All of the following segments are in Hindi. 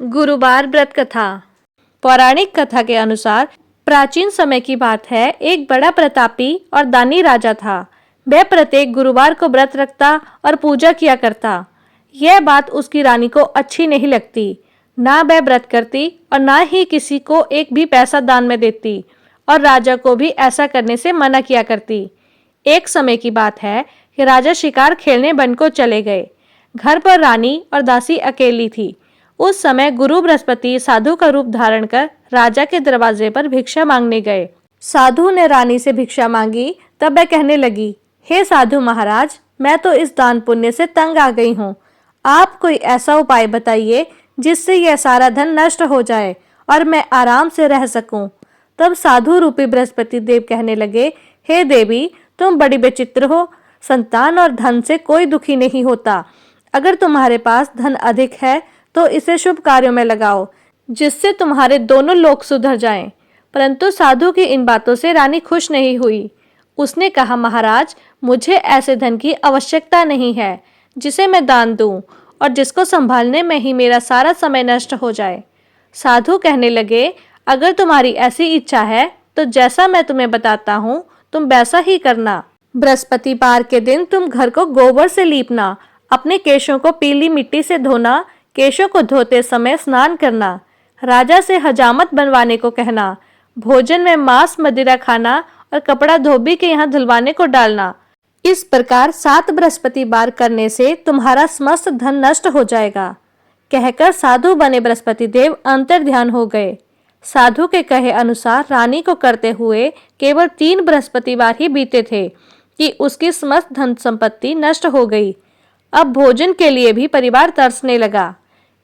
गुरुवार व्रत कथा। पौराणिक कथा के अनुसार प्राचीन समय की बात है। एक बड़ा प्रतापी और दानी राजा था। वह प्रत्येक गुरुवार को व्रत रखता और पूजा किया करता। यह बात उसकी रानी को अच्छी नहीं लगती। ना वह व्रत करती और ना ही किसी को एक भी पैसा दान में देती, और राजा को भी ऐसा करने से मना किया करती। एक समय की बात है कि राजा शिकार खेलने वन को चले गए। घर पर रानी और दासी अकेली थी। उस समय गुरु बृहस्पति साधु का रूप धारण कर राजा के दरवाजे पर भिक्षा मांगने गए। साधु ने रानी से भिक्षा मांगी, तब वह कहने लगी, हे साधु महाराज, मैं तो इस दान पुण्य से तंग आ गई हूँ। आप कोई ऐसा उपाय बताइए जिससे यह सारा धन नष्ट हो जाए और मैं आराम से रह सकूं। तब साधु रूपी बृहस्पति देव कहने लगे, हे देवी, तुम बड़ी विचित्र हो। संतान और धन से कोई दुखी नहीं होता। अगर तुम्हारे पास धन अधिक है तो इसे शुभ कार्यों में लगाओ, जिससे तुम्हारे दोनों लोग सुधर जाएं। परंतु साधु की इन बातों से रानी खुश नहीं हुई। उसने कहा, महाराज, मुझे ऐसे धन की आवश्यकता नहीं है जिसे मैं दान दूं और जिसको संभालने में ही मेरा सारा समय नष्ट हो जाए। साधु कहने लगे, अगर तुम्हारी ऐसी इच्छा है तो जैसा मैं तुम्हें बताता हूँ तुम वैसा ही करना। बृहस्पतिवार के दिन तुम घर को गोबर से लीपना, अपने केशों को पीली मिट्टी से धोना, केशों को धोते समय स्नान करना, राजा से हजामत बनवाने को कहना, भोजन में मांस मदिरा खाना और कपड़ा धोबी के यहाँ धुलवाने को डालना। इस प्रकार 7 बृहस्पतिवार करने से तुम्हारा समस्त धन नष्ट हो जाएगा। कहकर साधु बने बृहस्पति देव अंतर ध्यान हो गए। साधु के कहे अनुसार रानी को करते हुए केवल 3 बृहस्पतिवार ही बीते थे कि उसकी समस्त धन संपत्ति नष्ट हो गई। अब भोजन के लिए भी परिवार तरसने लगा।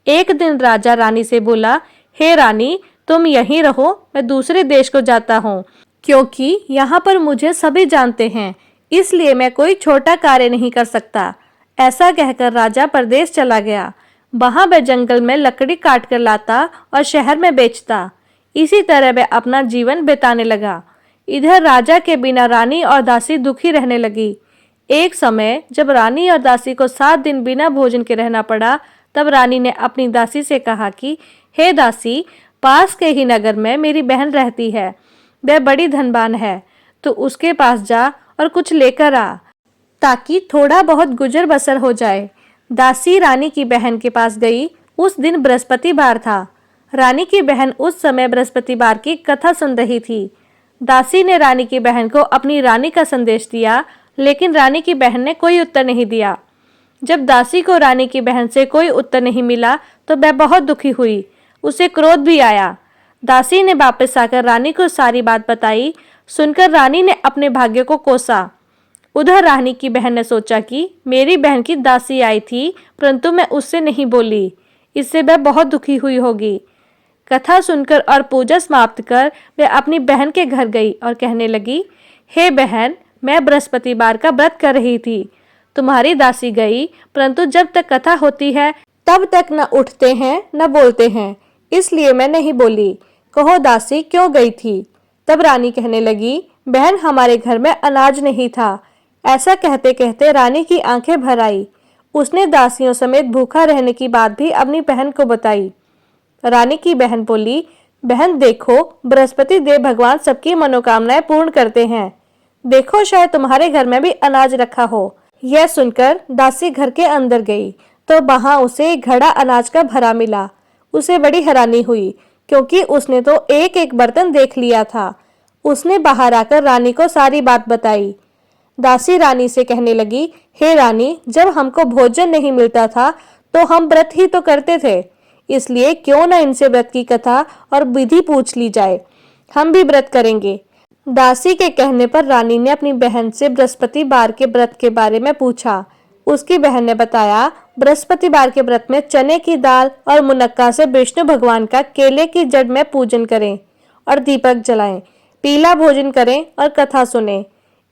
एक दिन राजा रानी से बोला, हे रानी, तुम यहीं रहो, मैं दूसरे देश को जाता हूँ, क्योंकि यहाँ पर मुझे सभी जानते हैं, इसलिए मैं कोई छोटा कार्य नहीं कर सकता। ऐसा कहकर राजा परदेश चला गया। वहां वह जंगल में लकड़ी काट कर लाता और शहर में बेचता। इसी तरह वह अपना जीवन बिताने लगा। इधर राजा के बिना रानी और दासी दुखी रहने लगी। एक समय जब रानी और दासी को 7 दिन बिना भोजन के रहना पड़ा, तब रानी ने अपनी दासी से कहा कि हे दासी, पास के ही नगर में मेरी बहन रहती है। वह बड़ी धनवान है, तो उसके पास जा और कुछ लेकर आ, ताकि थोड़ा बहुत गुजर बसर हो जाए। दासी रानी की बहन के पास गई। उस दिन बृहस्पतिवार था। रानी की बहन उस समय बृहस्पतिवार की कथा सुन रही थी। दासी ने रानी की बहन को अपनी रानी का संदेश दिया, लेकिन रानी की बहन ने कोई उत्तर नहीं दिया। जब दासी को रानी की बहन से कोई उत्तर नहीं मिला तो वह बहुत दुखी हुई। उसे क्रोध भी आया। दासी ने वापस आकर रानी को सारी बात बताई। सुनकर रानी ने अपने भाग्य को कोसा। उधर रानी की बहन ने सोचा कि मेरी बहन की दासी आई थी, परंतु मैं उससे नहीं बोली, इससे वह बहुत दुखी हुई होगी। कथा सुनकर और पूजा समाप्त कर वह अपनी बहन के घर गई और कहने लगी, हे बहन, मैं बृहस्पतिवार का व्रत कर रही थी। तुम्हारी दासी गई, परंतु जब तक कथा होती है तब तक न उठते हैं न बोलते हैं, इसलिए मैं नहीं बोली। कहो दासी, क्यों गई थी? तब रानी कहने लगी, बहन, हमारे घर में अनाज नहीं था। ऐसा कहते कहते रानी की आंखें भर आई। उसने दासियों समेत भूखा रहने की बात भी अपनी बहन को बताई। रानी की बहन बोली, बहन देखो, बृहस्पति देव भगवान सबकी मनोकामनाएं पूर्ण करते हैं। देखो, शायद तुम्हारे घर में भी अनाज रखा हो। यह सुनकर दासी घर के अंदर गई तो वहां उसे एक घड़ा अनाज का भरा मिला। उसे बड़ी हैरानी हुई, क्योंकि उसने तो एक एक बर्तन देख लिया था। उसने बाहर आकर रानी को सारी बात बताई। दासी रानी से कहने लगी, हे रानी, जब हमको भोजन नहीं मिलता था तो हम व्रत ही तो करते थे, इसलिए क्यों न इनसे व्रत की कथा और विधि पूछ ली जाए। हम भी व्रत करेंगे। दासी के कहने पर रानी ने अपनी बहन से बृहस्पतिवार के व्रत के बारे में पूछा। उसकी बहन ने बताया, बृहस्पतिवार के व्रत में चने की दाल और मुनक्का से विष्णु भगवान का केले की जड़ में पूजन करें और दीपक जलाएं, पीला भोजन करें और कथा सुनें।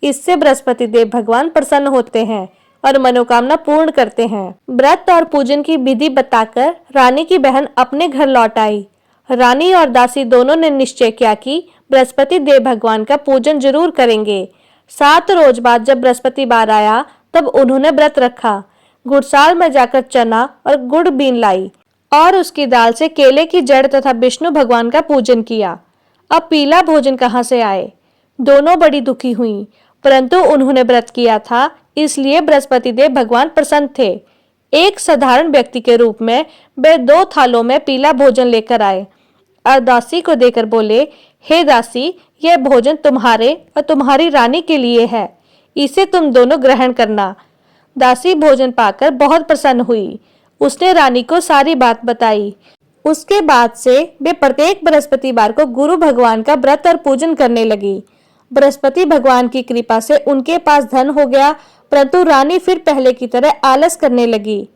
इससे बृहस्पति देव भगवान प्रसन्न होते हैं और मनोकामना पूर्ण करते हैं। व्रत और पूजन की विधि बताकर रानी की बहन अपने घर लौट आई। रानी और दासी दोनों ने निश्चय किया कि बृहस्पति देव भगवान का पूजन जरूर करेंगे। 7 रोज बाद जब बृहस्पतिवार आया तब उन्होंने व्रत रखा। गुड़साल में जाकर चना और गुड़ बीन लाई और उसकी दाल से केले की जड़ तथा विष्णु भगवान का पूजन किया। अब पीला भोजन कहाँ से आए? दोनों बड़ी दुखी हुई, परंतु उन्होंने व्रत किया था, इसलिए बृहस्पति देव भगवान प्रसन्न थे। एक साधारण व्यक्ति के रूप में वे 2 थालों में पीला भोजन लेकर आए और दासी को देकर बोले, हे दासी, यह भोजन तुम्हारे और तुम्हारी रानी के लिए है, इसे तुम दोनों ग्रहण करना। दासी भोजन पाकर बहुत प्रसन्न हुई। उसने रानी को सारी बात बताई। उसके बाद से वे प्रत्येक बृहस्पतिवार को गुरु भगवान का व्रत और पूजन करने लगी। बृहस्पति भगवान की कृपा से उनके पास धन हो गया, परंतु रानी फिर पहले की तरह आलस करने लगी।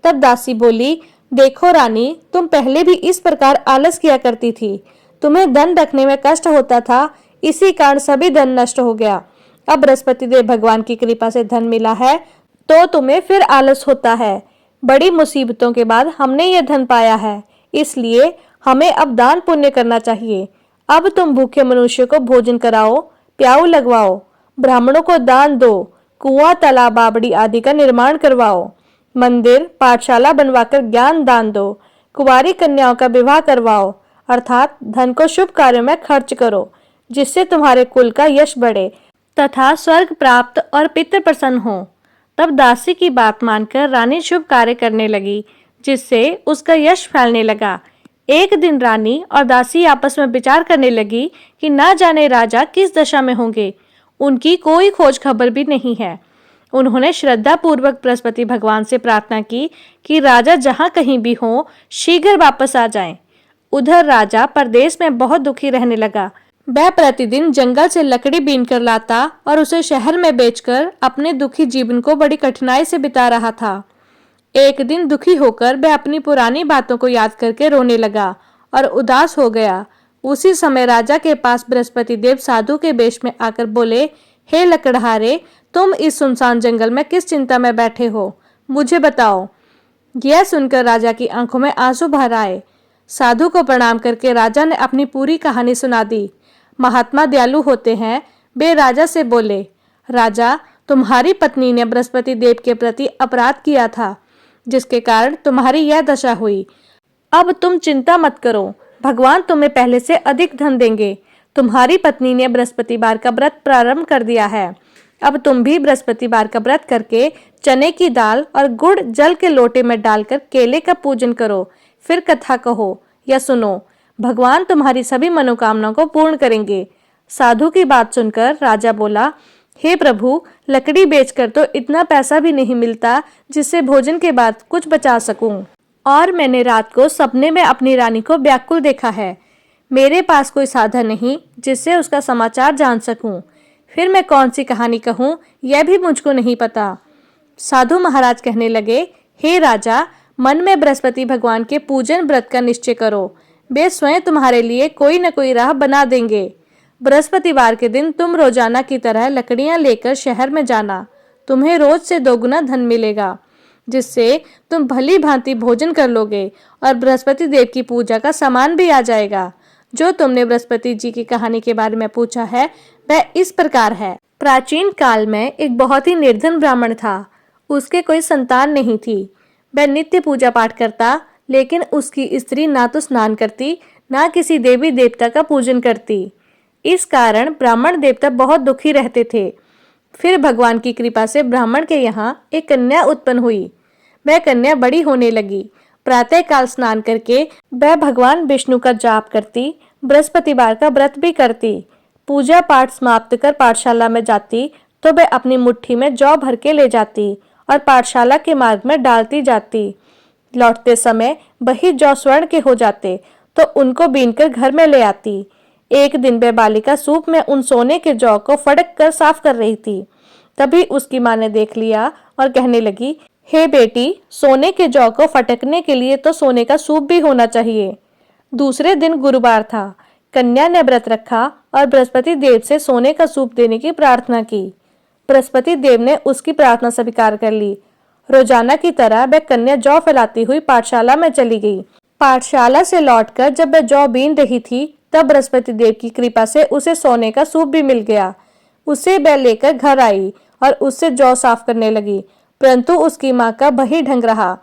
तब दासी बोली, देखो रानी, तुम पहले भी इस प्रकार आलस किया करती थी। तुम्हें धन रखने में कष्ट होता था, इसी कारण सभी धन नष्ट हो गया। अब बृहस्पति देव भगवान की कृपा से धन मिला है, तो तुम्हें फिर आलस होता है। बड़ी मुसीबतों के बाद हमने यह धन पाया है, इसलिए हमें अब दान पुण्य करना चाहिए। अब तुम भूखे मनुष्य को भोजन कराओ, प्याऊ लगवाओ, ब्राह्मणों को दान दो, कुआं, तालाब, बावड़ी आदि का निर्माण करवाओ, मंदिर, पाठशाला बनवाकर ज्ञान दान दो, कुंवारी कन्याओं का विवाह करवाओ, अर्थात धन को शुभ कार्यों में खर्च करो, जिससे तुम्हारे कुल का यश बढ़े तथा स्वर्ग प्राप्त और पितृ प्रसन्न हो। तब दासी की बात मानकर रानी शुभ कार्य करने लगी, जिससे उसका यश फैलने लगा। एक दिन रानी और दासी आपस में विचार करने लगी कि ना जाने राजा किस दशा में होंगे, उनकी कोई खोज खबर भी नहीं है। उन्होंने श्रद्धा पूर्वक बृहस्पति भगवान से प्रार्थना की कि राजा जहाँ कहीं भी हो, शीघ्र वापस आ जाएं। उधर राजा परदेश में बहुत दुखी रहने लगा। वह प्रतिदिन जंगल से लकड़ी बीन कर लाता और उसे शहर में बेचकर अपने दुखी जीवन को बड़ी कठिनाई से बिता रहा था। एक दिन दुखी होकर वह अपनी पुरानी बातों को याद करके रोने लगा और उदास हो गया। उसी समय राजा के पास बृहस्पति देव साधु के वेश में आकर बोले, हे लकड़हारे, तुम इस सुनसान जंगल में किस चिंता में बैठे हो, मुझे बताओ। यह सुनकर राजा की आंखों में आंसू भर आए। साधु को प्रणाम करके राजा ने अपनी पूरी कहानी सुना दी। महात्मा दयालु होते हैं। वे राजा से बोले, राजा, तुम्हारी पत्नी ने बृहस्पति देव के प्रति अपराध किया था, जिसके कारण तुम्हारी यह दशा हुई। अब तुम चिंता मत करो, भगवान तुम्हें पहले से अधिक धन देंगे। तुम्हारी पत्नी ने बृहस्पतिवार का व्रत प्रारंभ कर दिया है। अब तुम भी बृहस्पतिवार का व्रत करके चने की दाल और गुड़ जल के लोटे में डालकर केले का पूजन करो, फिर कथा कहो या सुनो। भगवान तुम्हारी सभी मनोकामनाओं को पूर्ण करेंगे। साधु की बात सुनकर राजा बोला, हे प्रभु, लकड़ी बेचकर तो इतना पैसा भी नहीं मिलता जिससे भोजन के बाद कुछ बचा सकूं। और मैंने रात को सपने में अपनी रानी को व्याकुल देखा है। मेरे पास कोई साधन नहीं जिससे उसका समाचार जान सकूं। फिर मैं कौन सी कहानी कहूं, यह भी मुझको नहीं पता। साधु महाराज कहने लगे, हे राजा, मन में बृहस्पति भगवान के पूजन व्रत का निश्चय करो। वे स्वयं तुम्हारे लिए कोई न कोई राह बना देंगे। बृहस्पतिवार के दिन तुम रोजाना की तरह लकड़ियां लेकर शहर में जाना। तुम्हें रोज से 2 गुना धन मिलेगा, जिससे तुम भली भांति भोजन कर लोगे और बृहस्पति देव की पूजा का सामान भी आ जाएगा। जो तुमने बृहस्पति जी की कहानी के बारे में पूछा है, वह इस प्रकार है। प्राचीन काल में एक बहुत ही निर्धन ब्राह्मण था। उसके कोई संतान नहीं थी। वह नित्य पूजा पाठ करता, लेकिन उसकी स्त्री ना तो स्नान करती, ना किसी देवी देवता का पूजन करती। इस कारण ब्राह्मण देवता बहुत दुखी रहते थे। फिर भगवान की कृपा से ब्राह्मण के यहाँ एक कन्या उत्पन्न हुई। वह कन्या बड़ी होने लगी। प्रातः काल स्नान करके वह भगवान विष्णु का जाप करती, बृहस्पतिवार का व्रत भी करती। पूजा पाठ समाप्त कर पाठशाला में जाती तो वह अपनी मुट्ठी में जौ भर के ले जाती और पाठशाला के मार्ग में डालती जाती। लौटते समय वही जौ स्वर्ण के हो जाते तो उनको बीनकर घर में ले आती। एक दिन वह बालिका सूप में उन सोने के जौ को फटक कर साफ कर रही थी। तभी उसकी माँ ने देख लिया और कहने लगी, हे बेटी, सोने के जौ को फटकने के लिए तो सोने का सूप भी होना चाहिए। दूसरे दिन गुरुवार था। कन्या ने व्रत रखा और बृहस्पति देव से सोने का सूप देने की प्रार्थना की। बृहस्पति देव ने उसकी प्रार्थना स्वीकार कर ली। रोजाना की तरह वह कन्या जौ फैलाती हुई पाठशाला में चली गई। पाठशाला से लौटकर जब वह जौ बीन रही थी, तब बृहस्पति देव की कृपा से उसे सोने का सूप भी मिल गया। उसे वह लेकर घर आई और उससे जौ साफ करने लगी, परंतु उसकी माँ का वही ढंग रहा।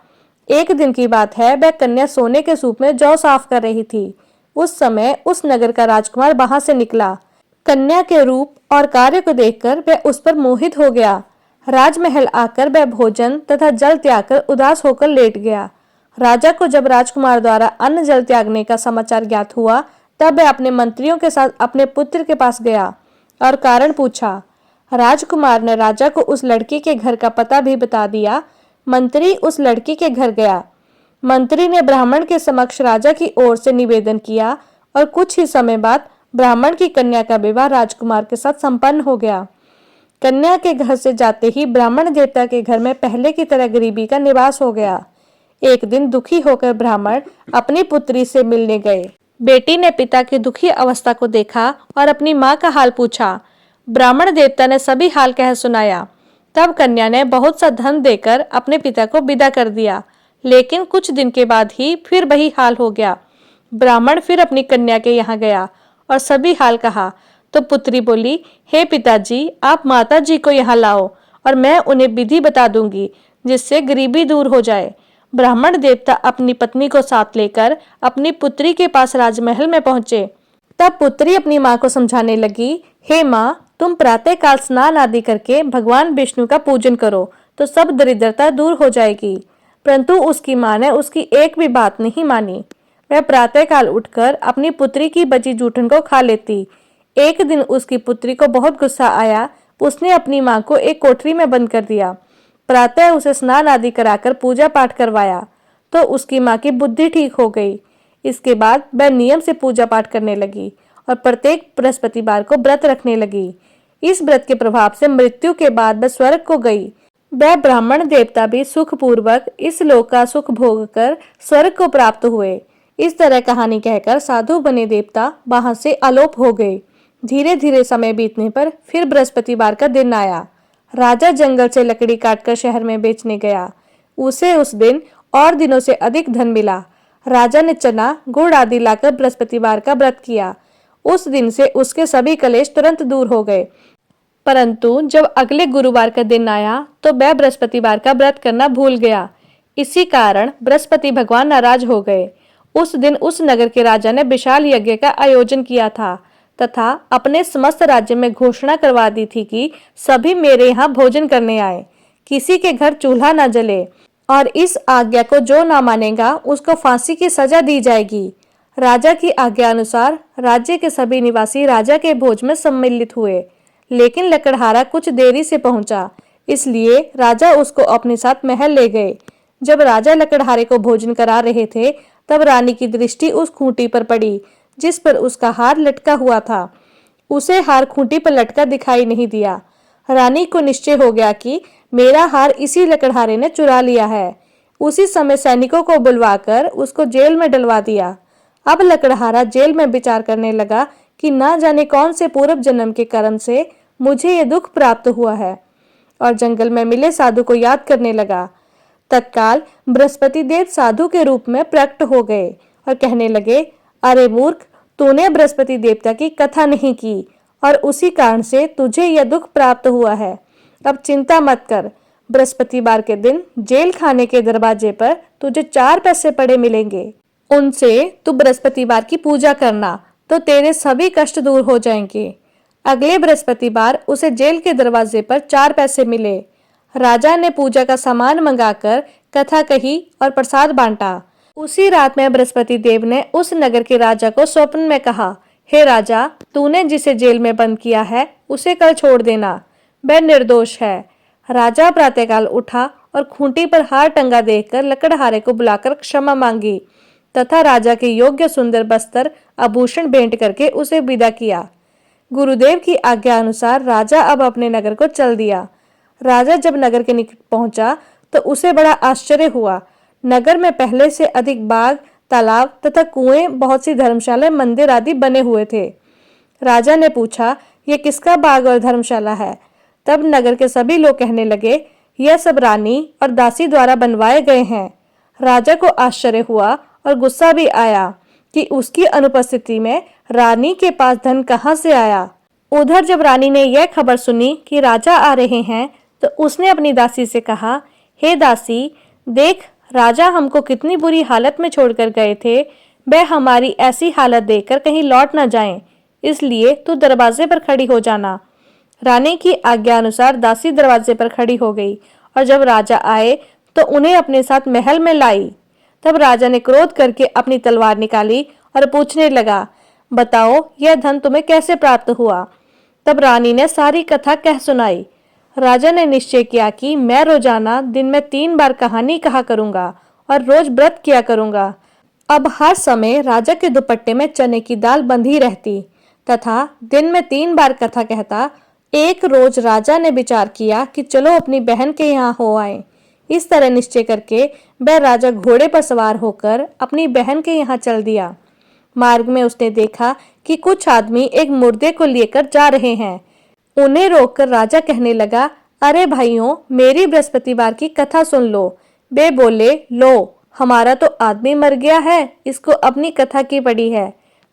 एक दिन की बात है, वह कन्या सोने के सूप में जौ साफ कर रही थी। उस समय उस नगर का राजकुमार वहां से निकला। कन्या के रूप और कार्य को देखकर वह उस पर मोहित हो गया। राजमहल आकर वह भोजन तथा जल त्याग कर उदास होकर लेट गया। राजा को जब राजकुमार द्वारा अन्न जल त्यागने का समाचार ज्ञात हुआ, तब वह अपने मंत्रियों के साथ अपने पुत्र के पास गया और कारण पूछा। राजकुमार ने राजा को उस लड़की के घर का पता भी बता दिया। मंत्री उस लड़की के घर गया। मंत्री ने ब्राह्मण के समक्ष राजा की ओर से निवेदन किया और कुछ ही समय बाद ब्राह्मण की कन्या का विवाह राजकुमार के साथ संपन्न हो गया। कन्या के घर से जाते ही ब्राह्मण देवता के घर में पहले की तरह गरीबी का निवास हो गया। एक दिन दुखी होकर ब्राह्मण अपनी पुत्री से मिलने गए। बेटी ने पिता की दुखी अवस्था को देखा और अपनी माँ का हाल पूछा। ब्राह्मण देवता ने सभी हाल कह सुनाया। तब कन्या ने बहुत सा धन देकर अपने पिता को विदा कर दिया, लेकिन कुछ दिन के बाद ही फिर वही हाल हो गया। ब्राह्मण फिर अपनी कन्या के यहाँ गया और सभी हाल कहा, तो पुत्री बोली, हे पिताजी, आप माता जी को यहाँ लाओ और मैं उन्हें विधि बता दूंगी, जिससे गरीबी दूर हो जाए। ब्राह्मण देवता अपनी पत्नी को साथ लेकर अपनी पुत्री के पास राजमहल में पहुंचे। तब पुत्री अपनी माँ को समझाने लगी, हे माँ, तुम प्रातः काल स्नान आदि करके भगवान विष्णु का पूजन करो तो सब दरिद्रता दूर हो जाएगी। परंतु उसकी माँ ने उसकी एक भी बात नहीं मानी। वह प्रातः काल उठकर अपनी पुत्री की बची जूठन को खा लेती। एक दिन उसकी पुत्री को बहुत गुस्सा आया। उसने अपनी माँ को एक कोठरी में बंद कर दिया। प्रातः उसे स्नान आदि कराकर पूजा पाठ करवाया तो उसकी माँ की बुद्धि ठीक हो गई। इसके बाद वह नियम से पूजा पाठ करने लगी और प्रत्येक बृहस्पतिवार को व्रत रखने लगी। इस व्रत के प्रभाव से मृत्यु के बाद वह स्वर्ग को गई। वह ब्राह्मण देवता भी सुखपूर्वक इस लोक का सुख भोग कर स्वर्ग को प्राप्त हुए। इस तरह कहानी कहकर साधु बने देवता वहां से अलोप हो गए। धीरे धीरे समय बीतने पर फिर बृहस्पतिवार का दिन आया। राजा जंगल से लकड़ी काटकर शहर में बेचने गया। उसे उस दिन और दिनों से अधिक धन मिला। राजा ने चना गुड़ आदि लाकर बृहस्पतिवार का व्रत किया। उस दिन से उसके सभी कलेश तुरंत दूर हो गए। परंतु जब अगले गुरुवार का दिन आया तो वह बृहस्पतिवार का व्रत करना भूल गया। इसी कारण बृहस्पति भगवान नाराज हो गए। उस दिन उस नगर के राजा ने विशाल यज्ञ का आयोजन किया था तथा अपने समस्त राज्य में घोषणा करवा दी थी कि सभी मेरे यहाँ भोजन करने आए, किसी के घर चूल्हा न जले और इस आज्ञा को जो ना मानेगा उसको फांसी की सजा दी जाएगी। राजा की आज्ञा अनुसार राज्य के सभी निवासी राजा के भोज में सम्मिलित हुए, लेकिन लकड़हारा कुछ देरी से पहुंचा, इसलिए राजा उसको अपने साथ महल ले गए। जब राजा लकड़हारे को भोजन करा रहे थे, तब रानी की दृष्टि उस खूंटी पर पड़ी जिस पर उसका हार लटका हुआ था। उसे हार खूंटी पर लटका दिखाई नहीं दिया। रानी को निश्चय हो गया कि मेरा हार इसी लकड़हारे ने चुरा लिया है। उसी समय सैनिकों को बुलवाकर उसको जेल में डलवा दिया। अब लकड़हारा जेल में विचार करने लगा कि ना जाने कौन से पूर्व जन्म के कर्म से मुझे ये दुख प्राप्त हुआ है, और जंगल में मिले साधु को याद करने लगा। तत्काल बृहस्पति देव साधु के रूप में प्रकट हो गए और कहने लगे, अरे मूर्ख, तूने बृहस्पति देवता की कथा नहीं की और उसी कारण से तुझे यह दुख प्राप्त हुआ है। अब चिंता मत कर, बृहस्पतिवार के दिन जेल खाने के दरवाजे पर तुझे 4 पैसे पड़े मिलेंगे। उनसे तू बृहस्पतिवार की पूजा करना तो तेरे सभी कष्ट दूर हो जाएंगे। अगले बृहस्पतिवार उसे जेल के दरवाजे पर 4 पैसे मिले। राजा ने पूजा का सामान मंगाकर कथा कही और प्रसाद बांटा। उसी रात में बृहस्पति देव ने उस नगर के राजा को स्वप्न में कहा, हे राजा, तूने जिसे जेल में बंद किया है उसे कल छोड़ देना, वह निर्दोष है। राजा प्रातःकाल उठा और खूंटी पर हार टंगा देखकर लकड़हारे को बुलाकर क्षमा मांगी तथा राजा के योग्य सुंदर बस्तर आभूषण भेंट करके उसे विदा किया। गुरुदेव की आज्ञा अनुसार राजा अब अपने नगर को चल दिया। राजा जब नगर के निकट पहुंचा तो उसे बड़ा आश्चर्य हुआ। नगर में पहले से अधिक बाग, तालाब तथा कुएं, बहुत सी धर्मशाला, मंदिर आदि बने हुए थे। राजा ने पूछा, ये किसका बाग और धर्मशाला है? तब नगर के सभी लोग कहने लगे, यह सब रानी और दासी द्वारा बनवाए गए हैं। राजा को आश्चर्य हुआ और गुस्सा भी आया कि उसकी अनुपस्थिति में रानी के पास धन कहाँ से आया। उधर जब रानी ने यह खबर सुनी कि राजा आ रहे हैं तो उसने अपनी दासी से कहा, हे दासी, देख, राजा हमको कितनी बुरी हालत में छोड़कर गए थे, वह हमारी ऐसी हालत देखकर कहीं लौट न जाएं, इसलिए तू दरवाजे पर खड़ी हो जाना। रानी की आज्ञा अनुसार दासी दरवाजे पर खड़ी हो गई और जब राजा आए तो उन्हें अपने साथ महल में लाई। तब राजा ने क्रोध करके अपनी तलवार निकाली और पूछने लगा, बताओ यह धन तुम्हें कैसे प्राप्त हुआ। तब रानी ने सारी कथा कह सुनाई। राजा ने निश्चय किया कि मैं रोजाना दिन में 3 बार कहानी कहा करूंगा और रोज व्रत किया करूंगा। अब हर समय राजा के दुपट्टे में चने की दाल बंधी रहती तथा दिन में 3 बार कथा कहता। एक रोज राजा ने विचार किया कि चलो अपनी बहन के यहाँ हो आए। इस तरह निश्चय करके वह राजा घोड़े पर सवार होकर अपनी बहन के यहाँ चल दिया। मार्ग में उसने देखा कि कुछ आदमी एक मुर्दे को लेकर जा रहे हैं। उन्हें रोककर राजा कहने लगा, अरे भाइयों, मेरी बृहस्पतिवार की कथा सुन लो। वे बोले, लो, हमारा तो आदमी मर गया है, इसको अपनी कथा की पड़ी है।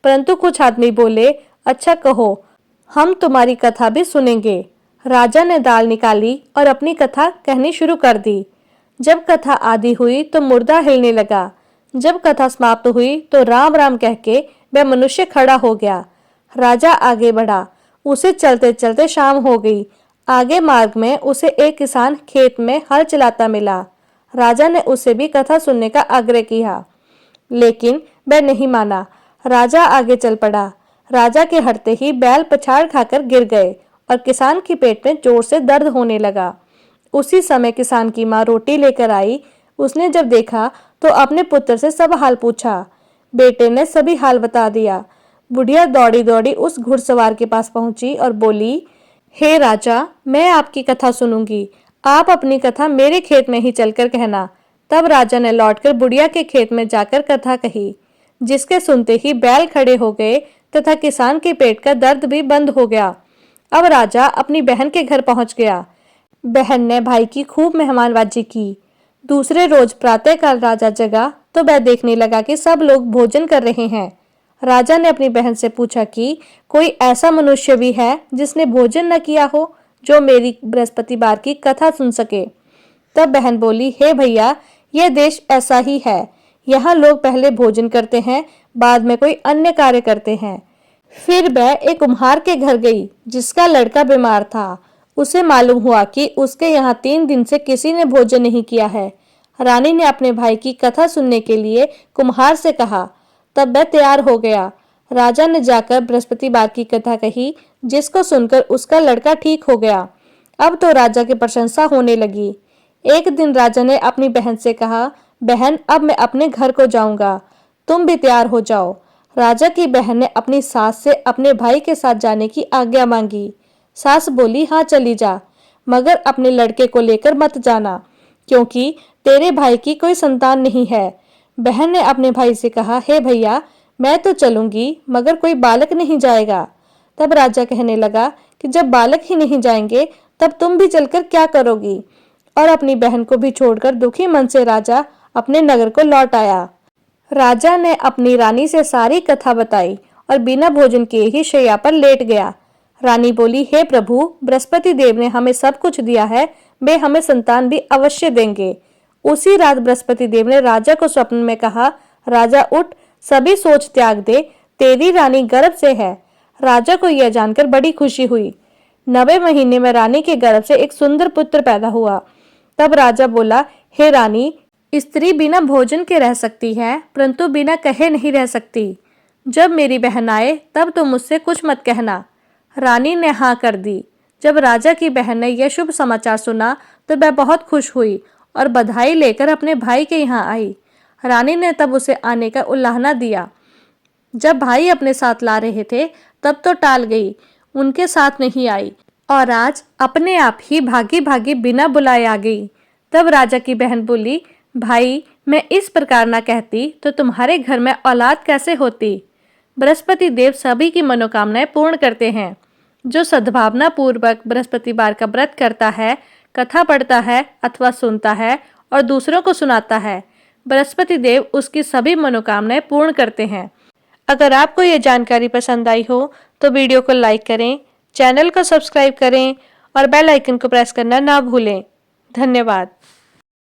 परंतु कुछ आदमी बोले, अच्छा कहो, हम तुम्हारी कथा भी सुनेंगे। राजा ने दाल निकाली और अपनी कथा कहनी शुरू कर दी। जब कथा आदि हुई तो मुर्दा हिलने लगा। जब कथा समाप्त हुई तो राम राम कह के वह मनुष्य खड़ा हो गया। राजा आगे बढ़ा। उसे चलते चलते शाम हो गई। आगे मार्ग में उसे एक किसान खेत में हल चलाता मिला। राजा ने उसे भी कथा सुनने का आग्रह किया, लेकिन वह नहीं माना। राजा आगे चल पड़ा। राजा के हटते ही बैल पछाड़ खाकर गिर गए और किसान के पेट में जोर से दर्द होने लगा। उसी समय किसान की माँ रोटी लेकर आई। उसने जब देखा तो अपने पुत्र से सब हाल पूछा। बेटे ने सभी हाल बता दिया। बुढ़िया दौड़ी दौड़ी उस घुड़सवार के पास पहुंची और बोली, हे राजा, मैं आपकी कथा सुनूंगी। आप अपनी कथा मेरे खेत में ही चलकर कहना। तब राजा ने लौटकर बुढ़िया के खेत में जाकर कथा कही, जिसके सुनते ही बैल खड़े हो गए तथा किसान के पेट का दर्द भी बंद हो गया। अब राजा अपनी बहन के घर पहुंच गया। बहन ने भाई की खूब मेहमानबाजी की। दूसरे रोज प्रातःकाल राजा जगा तो वह देखने लगा कि सब लोग भोजन कर रहे हैं। राजा ने अपनी बहन से पूछा कि कोई ऐसा मनुष्य भी है जिसने भोजन न किया हो, जो मेरी बृहस्पतिवार की कथा सुन सके। तब बहन बोली, हे भैया, यह देश ऐसा ही है। यहाँ लोग पहले भोजन करते हैं, बाद में कोई अन्य कार्य करते हैं। फिर वह एक कुम्हार के घर गई जिसका लड़का बीमार था। उसे मालूम हुआ कि उसके यहाँ 3 दिन से किसी ने भोजन नहीं किया है। रानी ने अपने भाई की कथा सुनने के लिए कुम्हार से कहा। तब वह तैयार हो गया। राजा ने जाकर बृहस्पतिवार की कथा कही, जिसको सुनकर उसका लड़का ठीक हो गया। अब तो राजा की प्रशंसा होने लगी। एक दिन राजा ने अपनी बहन से कहा, बहन, अब मैं अपने घर को जाऊंगा, तुम भी तैयार हो जाओ। राजा की बहन ने अपनी सास से अपने भाई के साथ जाने की आज्ञा मांगी। सास बोली, हाँ चली जा, मगर अपने लड़के को लेकर मत जाना, क्योंकि तेरे भाई की कोई संतान नहीं है। बहन ने अपने भाई से कहा, हे भैया, मैं तो चलूंगी, मगर कोई बालक नहीं जाएगा। तब राजा कहने लगा कि जब बालक ही नहीं जाएंगे तब तुम भी चलकर क्या करोगी। और अपनी बहन को भी छोड़कर दुखी मन से राजा अपने नगर को लौट आया। राजा ने अपनी रानी से सारी कथा बताई और बिना भोजन किए ही शैया पर लेट गया। रानी बोली, हे प्रभु, बृहस्पति देव ने हमें सब कुछ दिया है, वे हमें संतान भी अवश्य देंगे। उसी रात बृहस्पति देव ने राजा को स्वप्न में कहा, राजा उठ, सभी सोच त्याग दे, तेरी रानी गर्भ से है। राजा को यह जानकर बड़ी खुशी हुई। 9वें महीने में रानी के गर्भ से एक सुंदर पुत्र पैदा हुआ। तब राजा बोला, हे रानी, स्त्री बिना भोजन के रह सकती है, परंतु बिना कहे नहीं रह सकती। जब मेरी बहन आए तब तो मुझसे कुछ मत कहना। रानी ने हाँ कर दी। जब राजा की बहन ने यह शुभ समाचार सुना तो वह बहुत खुश हुई और बधाई लेकर अपने भाई के यहाँ आई। रानी ने तब उसे आने का उलाहना दिया। जब भाई अपने साथ ला रहे थे तब तो टाल गई, उनके साथ नहीं आई और आज अपने आप ही भागी भागी बिना बुलाए आ गई। तब राजा की बहन बोली, भाई, मैं इस प्रकार ना कहती तो तुम्हारे घर में औलाद कैसे होती। बृहस्पति देव सभी की मनोकामनाएं पूर्ण करते हैं। जो सद्भावना पूर्वक बृहस्पतिवार का व्रत करता है, कथा पढ़ता है अथवा सुनता है और दूसरों को सुनाता है, बृहस्पति देव उसकी सभी मनोकामनाएं पूर्ण करते हैं। अगर आपको ये जानकारी पसंद आई हो तो वीडियो को लाइक करें, चैनल को सब्सक्राइब करें और बेल आइकन को प्रेस करना ना भूलें। धन्यवाद।